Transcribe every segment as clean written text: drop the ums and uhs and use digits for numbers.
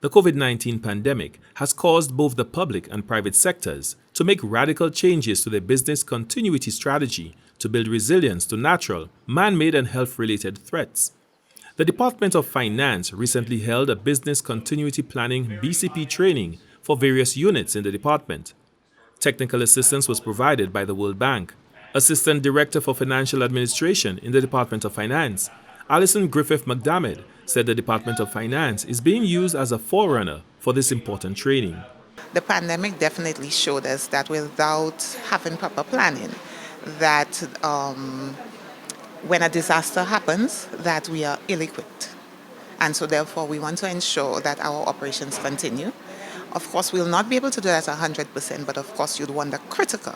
The COVID-19 pandemic has caused both the public and private sectors to make radical changes to their business continuity strategy to build resilience to natural, man-made and health-related threats. The Department of Finance recently held a Business Continuity Planning BCP training for various units in the department. Technical assistance was provided by the World Bank. Assistant Director for Financial Administration in the Department of Finance, Alison Griffith McDermott, said the Department of Finance is being used as a forerunner for this important training. The pandemic definitely showed us that without having proper planning, that when a disaster happens, that we are ill-equipped. And so therefore we want to ensure that our operations continue. Of course, we'll not be able to do that 100%, but of course you'd want the critical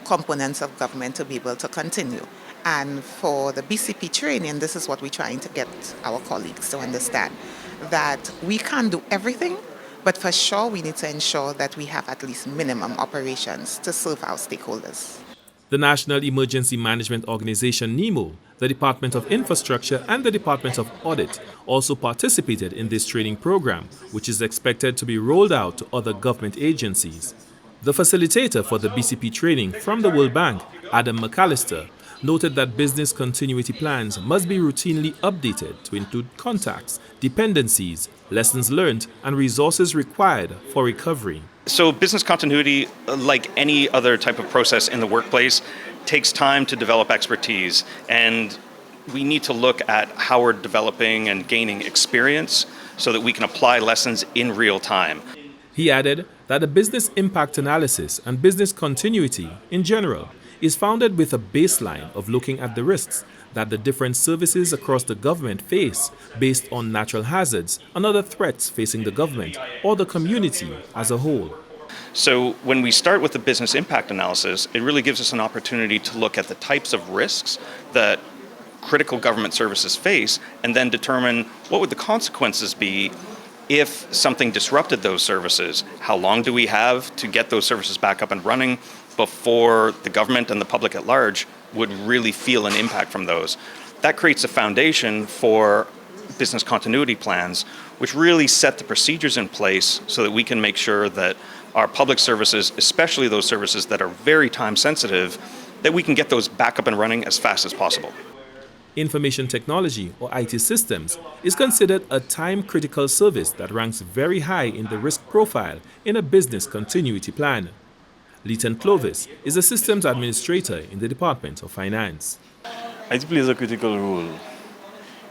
components of government to be able to continue. And for the BCP training, this is what we're trying to get our colleagues to understand, that we can't do everything, but for sure we need to ensure that we have at least minimum operations to serve our stakeholders. The National Emergency Management Organization NEMO, the Department of Infrastructure and the Department of Audit also participated in this training program, which is expected to be rolled out to other government agencies. The facilitator for the BCP training from the World Bank, Adam McAllister, noted that business continuity plans must be routinely updated to include contacts, dependencies, lessons learned, and resources required for recovery. So business continuity, like any other type of process in the workplace, takes time to develop expertise, and we need to look at how we're developing and gaining experience so that we can apply lessons in real time. He added that the business impact analysis and business continuity in general is founded with a baseline of looking at the risks that the different services across the government face based on natural hazards and other threats facing the government or the community as a whole. So when we start with the business impact analysis, it really gives us an opportunity to look at the types of risks that critical government services face and then determine what would the consequences be if something disrupted those services. How long do we have to get those services back up and running before the government and the public at large would really feel an impact from those? That creates a foundation for business continuity plans, which really set the procedures in place so that we can make sure that our public services, especially those services that are very time sensitive, that we can get those back up and running as fast as possible. Information technology, or IT systems, is considered a time-critical service that ranks very high in the risk profile in a business continuity plan. Leighton Clovis is a systems administrator in the Department of Finance. IT plays a critical role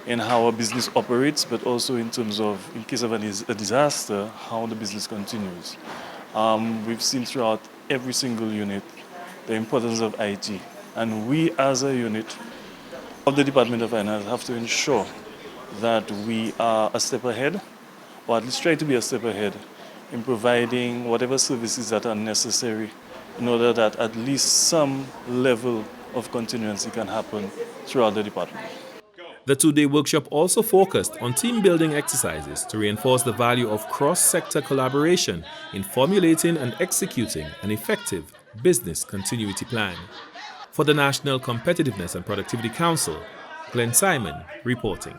in how a business operates, but also in terms of, in case of a disaster, how the business continues. We've seen throughout every single unit the importance of IT, and we as a unit of the Department of Finance have to ensure that we are a step ahead, or at least try to be a step ahead in providing whatever services that are necessary in order that at least some level of continuity can happen throughout the department. The two-day workshop also focused on team-building exercises to reinforce the value of cross-sector collaboration in formulating and executing an effective business continuity plan. For the National Competitiveness and Productivity Council, Glen Simon reporting.